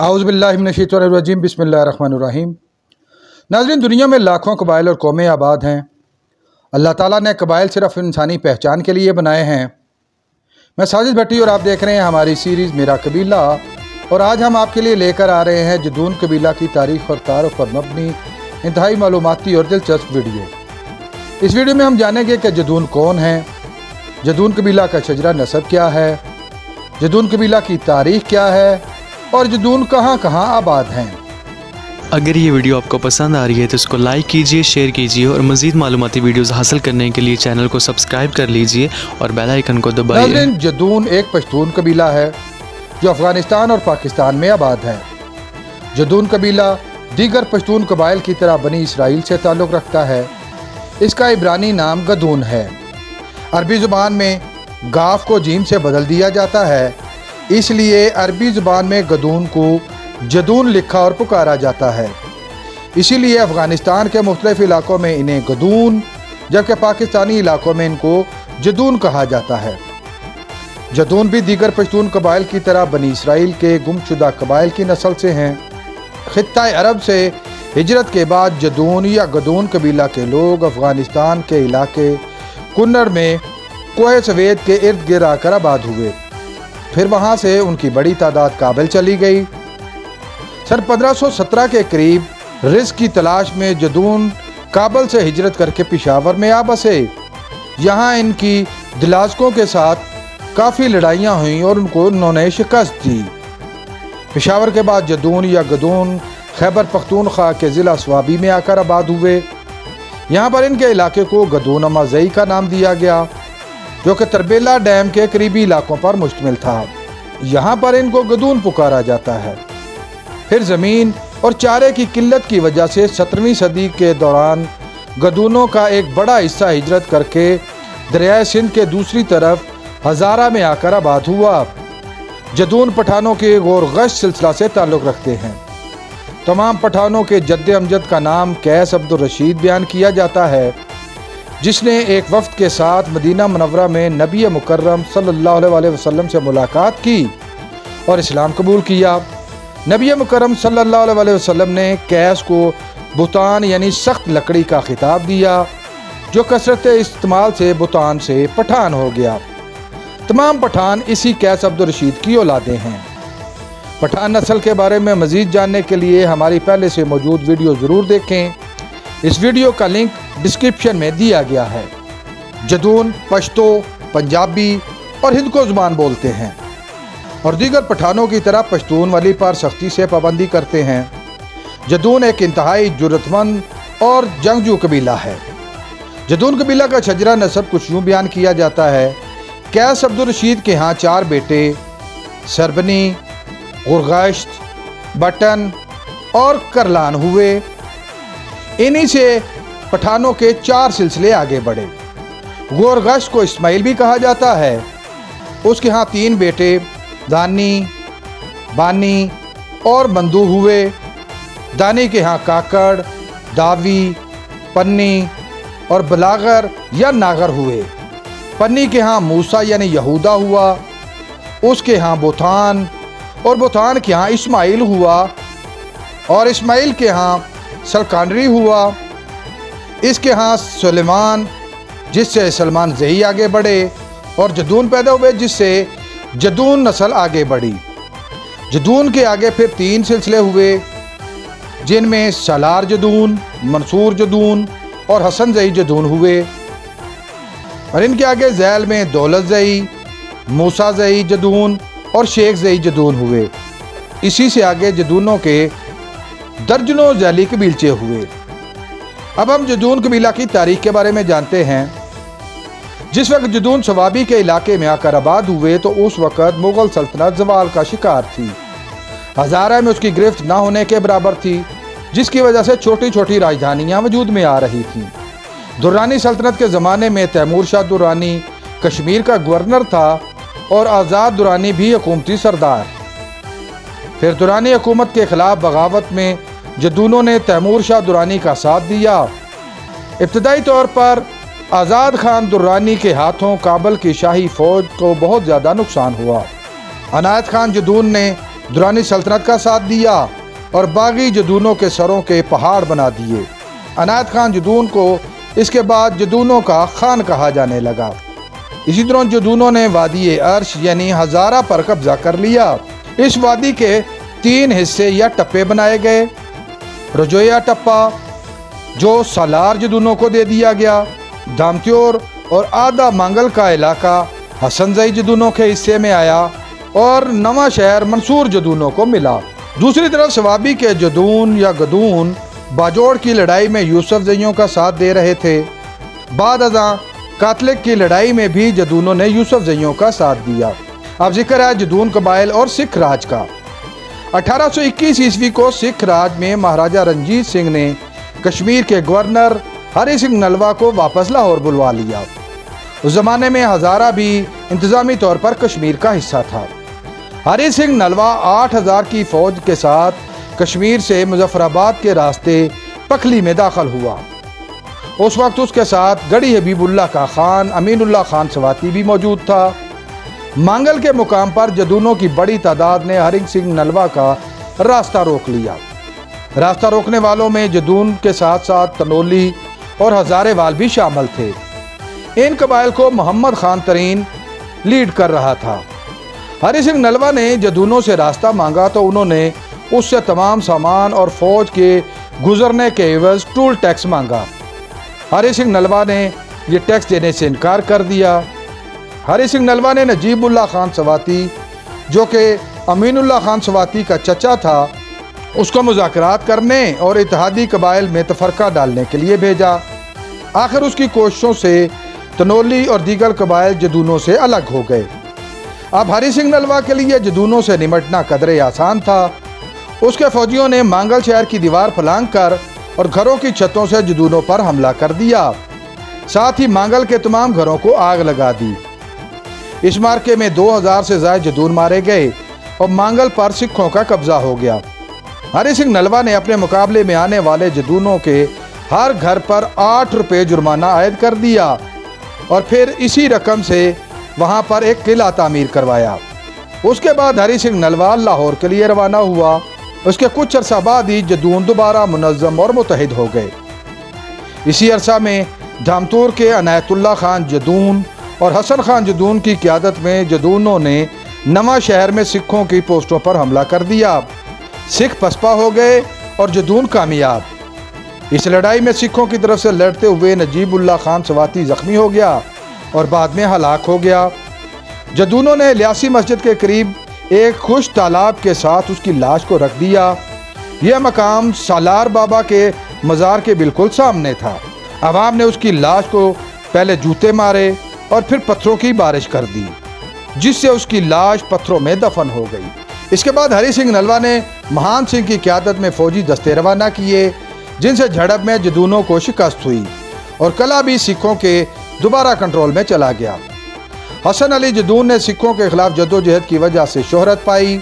आऊज़ु बिल्लाहि मिनश्शैतानिर्रजीम बिस्मिल्लाहिर्रहमानिर्रहीम। नाज़रीन, दुनिया में लाखों कबाइल और कौमें आबाद हैं। अल्लाह ताला ने कबाइल सिर्फ़ इंसानी पहचान के लिए बनाए हैं। मैं साजिद भट्टी और आप देख रहे हैं हमारी सीरीज़ मेरा कबीला, और आज हम आपके लिए लेकर आ रहे हैं जदून कबीला की तारीख़ और तारुफ़ पर मबनी इंतहाई मालूमाती और दिलचस्प वीडियो। इस वीडियो में हम जानेंगे कि जदून कौन है, जदून कबीला का शजरा नसब क्या है, जदून कबीला की तारीख़ क्या है और जदून कहाँ कहाँ आबाद हैं। अगर ये वीडियो आपको पसंद आ रही है तो इसको लाइक कीजिए, शेयर कीजिए और मज़ीद मालूमाती वीडियोस हासिल करने के लिए चैनल को सब्सक्राइब कर लीजिए और बेल आइकन को दबाइए। नाज़रीन, जदून एक पश्तून कबीला है जो अफ़गानिस्तान और पाकिस्तान में आबाद है। जदून कबीला दीगर पश्तून कबाइल की तरह बनी इसराइल से ताल्लुक़ रखता है। इसका इब्रानी नाम गदून है। अरबी ज़ुबान में गाफ को जीम से बदल दिया जाता है, इसलिए अरबी ज़ुबान में गदून को जदून लिखा और पुकारा जाता है। इसीलिए अफ़गानिस्तान के मुख्तलिफ़ इलाकों में इन्हें गदून, जबकि पाकिस्तानी इलाकों में इनको जदून कहा जाता है। जदून भी दीगर पश्तून कबाइल की तरह बनी इसराइल के गुमशुदा कबाइल की नस्ल से हैं। खित्ता अरब से हिजरत के बाद जदून या गदून कबीला के लोग अफ़गानिस्तान के इलाके कुन्नर में कोहे सवेद के इर्द गिर्द आकर आबाद हुए। फिर वहाँ से उनकी बड़ी तादाद काबिल चली गई। सन 1517 के करीब रिज़्क़ की तलाश में जदून काबल से हिजरत करके पेशावर में आ बसे। यहाँ इनकी दिलाजकों के साथ काफ़ी लड़ाइयाँ हुईं और उन्होंने शिकस्त दी। पेशावर के बाद जदून या गदून खैबर पख्तूनख्वा के ज़िला स्वाबी में आकर आबाद हुए। यहाँ पर इनके इलाके को गदून अमाज़ई का नाम दिया गया, जो कि तरबेला डैम के करीबी इलाकों पर मुश्तमिल था। यहाँ पर इनको गदून पुकारा जाता है। फिर ज़मीन और चारे की किल्लत की वजह से 17वीं सदी के दौरान गदूनों का एक बड़ा हिस्सा हिजरत करके दरियाए सिंध के दूसरी तरफ हज़ारा में आकर आबाद हुआ। जदून पठानों के गौर गश्त सिलसिला से ताल्लुक़ रखते हैं। तमाम पठानों के जद्द अमजद का नाम कैस अब्दुल रशीद बयान किया जाता है, जिसने एक वफ़द के साथ मदीना मुनव्वरा में नबी मुकर्रम सल्लल्लाहु अलैहि वसल्लम से मुलाकात की और इस्लाम कबूल किया। नबी मुकर्रम सल्लल्लाहु अलैहि वसल्लम ने कैस को बुतान यानी सख्त लकड़ी का खिताब दिया, जो कसरत इस्तेमाल से बुतान से पठान हो गया। तमाम पठान इसी कैस अब्दुल रशीद की औलादें हैं। पठान नस्ल के बारे में मज़ीद जानने के लिए हमारी पहले से मौजूद वीडियो ज़रूर देखें। इस वीडियो का लिंक डिस्क्रिप्शन में दिया गया है। जदून पश्तो, पंजाबी और हिंदको ज़ुबान बोलते हैं और दीगर पठानों की तरह पश्तून वली पर सख्ती से पाबंदी करते हैं। जदून एक इंतहाई जुर्रतमंद और जंगजू कबीला है। जदून कबीला का शजरा नसब कुछ यूँ बयान किया जाता है। कैस अब्दुल रशीद के यहाँ 4 बेटे सरबनी, गुरगश्त, बटन और करलान हुए। इन्हीं से पठानों के 4 सिलसिले आगे बढ़े। गुरगश्त को इस्माइल भी कहा जाता है। उसके यहाँ 3 बेटे दानी, बानी और मंदू हुए। दानी के यहाँ काकड़, दावी, पन्नी और बलागर या नागर हुए। पन्नी के यहाँ मूसा यानी यहूदा हुआ। उसके यहाँ बोथान और बोथान के यहाँ इस्माइल हुआ और इस्माइल के यहाँ सलकानरी हुआ। इसके यहाँ सुलेमान, जिससे सलमान ज़ही आगे बढ़े और जदून पैदा हुए, जिससे जदून नस्ल आगे बढ़ी। जदून के आगे फिर 3 सिलसिले हुए, जिनमें सालार जदून, मंसूर जदून और हसन ज़ही जदून हुए। और इनके आगे ज़ैल में दौलत ज़ही, मूसा ज़ही जदून और शेख ज़ही जदून हुए। इसी से आगे जदूनों के दर्जनों ज़ैली कबीलचे हुए। अब हम जदून कबीला की तारीख़ के बारे में जानते हैं। जिस वक्त जदून स्वाबी के इलाके में आकर आबाद हुए तो उस वक़्त मुग़ल सल्तनत ज़वाल का शिकार थी। हज़ारा में उसकी गिरफ्त ना होने के बराबर थी, जिसकी वजह से छोटी छोटी राजधानियाँ वजूद में आ रही थीं। दुर्रानी सल्तनत के ज़माने में तैमूर शाह दुर्रानी कश्मीर का गवर्नर था और आज़ाद दुर्रानी भी हुकूमती सरदार। फिर दुरानी हुकूमत के ख़िलाफ़ बगावत में जदूनों ने तैमूर शाह दुरानी का साथ दिया। इब्तदाई तौर पर आज़ाद खान दुर्रानी के हाथों काबल की शाही फ़ौज को बहुत ज़्यादा नुकसान हुआ। अनायत खान जदून ने दुरानी सल्तनत का साथ दिया और बागी जदूनों के सरों के पहाड़ बना दिए। अनायत खान जदून को इसके बाद जदूनों का खान कहा जाने लगा। इसी दौरान जदूनों ने वादी अर्श यानी हजारा पर कब्जा कर लिया। इस वादी के 3 हिस्से या टप्पे बनाए गए। रजोया टप्पा जो सालार जदूनों को दे दिया गया, दामत्योर और आधा मांगल का इलाका हसनजई जदूनों के हिस्से में आया और नवा शहर मंसूर जदूनों को मिला। दूसरी तरफ सवाबी के जदून या गदून बाजोड़ की लड़ाई में यूसुफ जइयों का साथ दे रहे थे। बाद अज़ां कातलिक की लड़ाई में भी जदूनों ने यूसुफ जइयों का साथ दिया। अब जिक्र है जदून कबाइल और सिख राज का। 1821 ईस्वी को सिख राज में महाराजा रंजीत सिंह ने कश्मीर के गवर्नर हरि सिंह नलवा को वापस लाहौर बुलवा लिया। उस जमाने में हजारा भी इंतजामी तौर पर कश्मीर का हिस्सा था। हरि सिंह नलवा 8000 की फौज के साथ कश्मीर से मुजफ्फराबाद के रास्ते पखली में दाखिल हुआ। उस वक्त उसके साथ गढ़ी हबीबुल्लाह का खान अमीनुल्लाह खान सवाती भी मौजूद था। मांगल के मुकाम पर जदूनों की बड़ी तादाद ने हरि सिंह नलवा का रास्ता रोक लिया। रास्ता रोकने वालों में जदून के साथ साथ तनोली और हजारेवाल भी शामिल थे। इन कबाइल को मोहम्मद खान तरीन लीड कर रहा था। हरि सिंह नलवा ने जदूनों से रास्ता मांगा तो उन्होंने उससे तमाम सामान और फौज के गुजरने के एवज टूल टैक्स मांगा। हरि सिंह नलवा ने यह टैक्स देने से इनकार कर दिया। हरि सिंह नलवा ने नजीबुल्लाह खान सवाती जो कि अमीनुल्लाह खान सवाती का चचा था उसको मुज़ाकरात करने और इत्तेहादी कबाइल में तफरका डालने के लिए भेजा। आखिर उसकी कोशिशों से तनोली और दीगर कबाइल जदूनों से अलग हो गए। अब हरि सिंह नलवा के लिए जदूनों से निमटना कदरे आसान था। उसके फौजियों ने मांगल शहर की दीवार फलांग कर और घरों की छतों से जदूनों पर हमला कर दिया। साथ ही मांगल के तमाम घरों को आग लगा दी। इस मार्के में 2000 से ज्यादा जदून मारे गए और मांगल पर सिखों का कब्जा हो गया। हरि सिंह नलवा ने अपने मुकाबले में आने वाले जदूनों के हर घर पर 8 रुपये जुर्माना आयद कर दिया और फिर इसी रकम से वहां पर एक किला तामीर करवाया। उसके बाद हरि सिंह नलवा लाहौर के लिए रवाना हुआ। उसके कुछ अरसा बाद ही जदून दोबारा मुनज़्ज़म और मुत्तहिद हो गए। इसी अरसा में धामतूर के अनायतुल्लाह खान जदून और हसन खान जदून की क़यादत में जदूनों ने नवा शहर में सिखों की पोस्टों पर हमला कर दिया। सिख पसपा हो गए और जदून कामयाब। इस लड़ाई में सिखों की तरफ से लड़ते हुए नजीबुल्लाह खान सवाती जख्मी हो गया और बाद में हलाक हो गया। जदूनों ने लियासी मस्जिद के करीब एक खुश तालाब के साथ उसकी लाश को रख दिया। यह मकाम सालार बाबा के मज़ार के बिल्कुल सामने था। अवाम ने उसकी लाश को पहले जूते मारे और फिर पत्थरों की बारिश कर दी, जिससे उसकी लाश पत्थरों में दफन हो गई। इसके बाद हरि सिंह नलवा ने महान सिंह की क़यादत में फौजी दस्ते रवाना किए, जिनसे झड़प में जदूनों को शिकस्त हुई और कला भी सिखों के दोबारा कंट्रोल में चला गया। हसन अली जदून ने सिखों के खिलाफ जद्दोजहद की वजह से शोहरत पाई।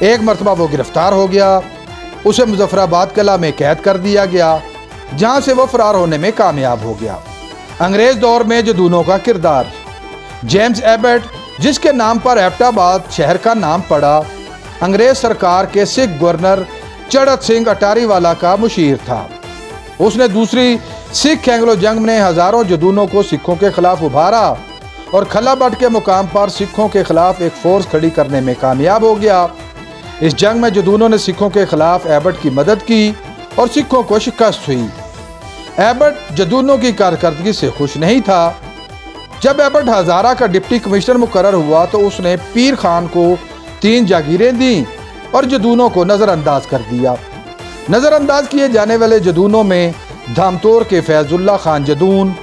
एक मरतबा वो गिरफ्तार हो गया। उसे मुजफ्फराबाद किला में कैद कर दिया गया, जहाँ से वो फरार होने में कामयाब हो गया। अंग्रेज़ दौर में जदूनों का किरदार। जेम्स एबट, जिसके नाम पर एबटाबाद शहर का नाम पड़ा, अंग्रेज़ सरकार के सिख गवर्नर चढ़त सिंह अटारीवाला का मुशीर था। उसने दूसरी सिख एंग्लो जंग में हज़ारों जदूनों को सिखों के खिलाफ उभारा और खलाबट के मुकाम पर सिखों के खिलाफ एक फोर्स खड़ी करने में कामयाब हो गया। इस जंग में जदूनों ने सिखों के खिलाफ एबट की मदद की और सिखों को शिकस्त हुई। एबट जदूनों की कारकर्दगी से खुश नहीं था। जब एबट हज़ारा का डिप्टी कमिश्नर मुकर्रर हुआ तो उसने पीर खान को 3 जागीरें दी और जदूनों को नज़रअंदाज कर दिया। नज़रअंदाज किए जाने वाले जदूनों में धामतोर के फैजुल्लाह खान जदून,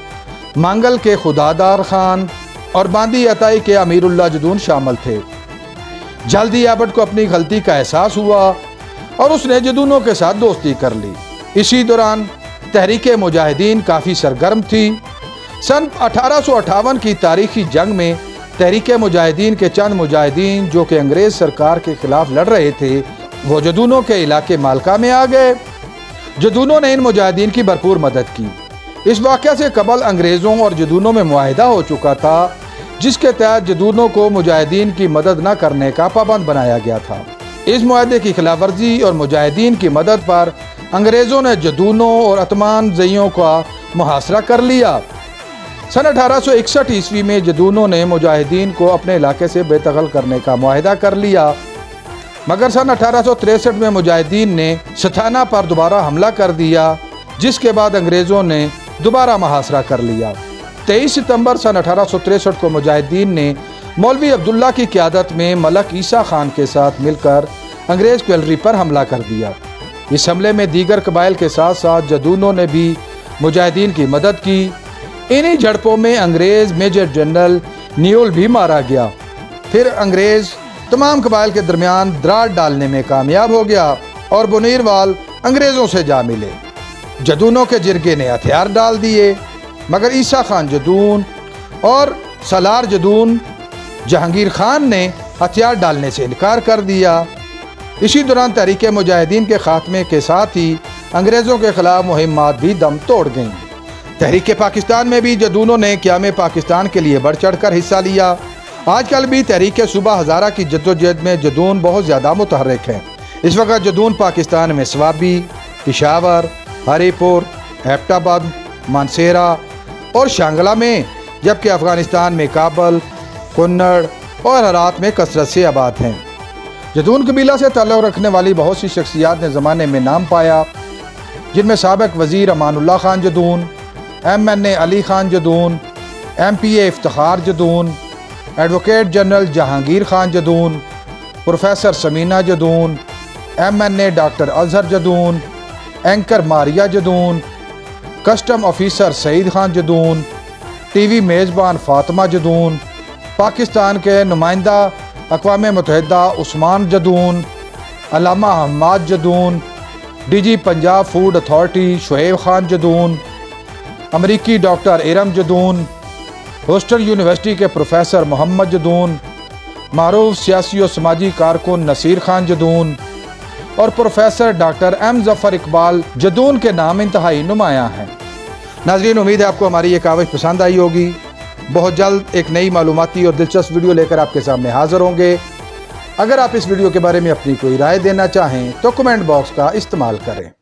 मांगल के खुदादार खान और बांदी अताई के अमीरुल्लाह जदून शामिल थे। जल्दी एबट को अपनी गलती का एहसास हुआ और उसने जदूनों के साथ दोस्ती कर ली। इसी दौरान तहरीके मुजाहिदीन काफ़ी सरगर्म थी। सन 1858 की तारीखी जंग में तहरीके मुजाहिदीन के चंद मुजाहिदीन जो कि अंग्रेज़ सरकार के खिलाफ लड़ रहे थे, वो जदूनों के इलाके मालका में आ गए। जदूनों ने इन मुजाहिदीन की भरपूर मदद की। इस वाक़या से कबल अंग्रेज़ों और जदूनों में मुआहिदा हो चुका था, जिसके तहत जदूनों को मुजाहिदीन की मदद न करने का पाबंद बनाया गया था। اس معاہدے کی خلاف ورزی اور مجاہدین کی مدد پر انگریزوں نے جدونوں اور اتمان زیوں کا محاصرہ کر لیا۔ سن 1861 عیسوی میں جدونوں نے مجاہدین کو اپنے علاقے سے بے دخل کرنے کا معاہدہ کر لیا، مگر سن 1863 میں مجاہدین نے ستھانہ پر دوبارہ حملہ کر دیا، جس کے بعد انگریزوں نے دوبارہ محاصرہ کر لیا۔ 23 ستمبر سن 1863 کو مجاہدین نے مولوی عبداللہ کی قیادت میں ملک عیسیٰ خان کے ساتھ مل کر انگریز کیولری پر حملہ کر دیا۔ اس حملے میں دیگر قبائل کے ساتھ ساتھ جدونوں نے بھی مجاہدین کی مدد کی۔ انہی جھڑپوں میں انگریز میجر جنرل نیول بھی مارا گیا۔ پھر انگریز تمام قبائل کے درمیان دراڑ ڈالنے میں کامیاب ہو گیا اور بنیروال انگریزوں سے جا ملے۔ جدونوں کے جرگے نے ہتھیار ڈال دیے، مگر عیسیٰ خان جدون اور سالار جدون جہانگیر خان نے ہتھیار ڈالنے سے انکار کر دیا۔ اسی دوران تحریک مجاہدین کے خاتمے کے ساتھ ہی انگریزوں کے خلاف مہمات بھی دم توڑ گئیں۔ تحریک پاکستان میں بھی جدونوں نے قیام پاکستان کے لیے بڑھ چڑھ کر حصہ لیا۔ آج کل بھی تحریک صوبہ ہزارہ کی جدوجہد میں جدون بہت زیادہ متحرک ہیں۔ اس وقت جدون پاکستان میں سوابی، پشاور، ہری پور، ایبٹ آباد، مانسیرا اور شانگلہ میں، جبکہ افغانستان میں کابل، کنڑ اور ہرات میں کثرت سے آباد ہیں۔ جدون قبیلہ سے تعلق رکھنے والی بہت سی شخصیات نے زمانے میں نام پایا، جن میں سابق وزیر Aman Ullah Khan Jadoon, MNA Ali Khan Jadoon, MPA Iftikhar Jadoon, advocate general Jahangir Khan Jadoon, professor Samina Jadoon, MNA doctor Azhar Jadoon, anchor Maria Jadoon, custom officer Saeed Khan Jadoon, T V میزبان فاطمہ جدون، پاکستان کے نمائندہ اقوام متحدہ عثمان جدون، علامہ Hammad Jadoon, DG Punjab food authority Shoaib Khan Jadoon, امریکی doctor Iram Jadoon, Houston university کے پروفیسر محمد جدون، معروف سیاسی و سماجی کارکن نصیر خان جدون اور professor doctor M Zafar Iqbal Jadoon کے نام انتہائی نمایاں ہیں۔ ناظرین، امید ہے آپ کو ہماری یہ کاوش پسند آئی ہوگی۔ بہت جلد ایک نئی معلوماتی اور دلچسپ ویڈیو لے کر آپ کے سامنے حاضر ہوں گے۔ اگر آپ اس ویڈیو کے بارے میں اپنی کوئی رائے دینا چاہیں تو کمنٹ باکس کا استعمال کریں۔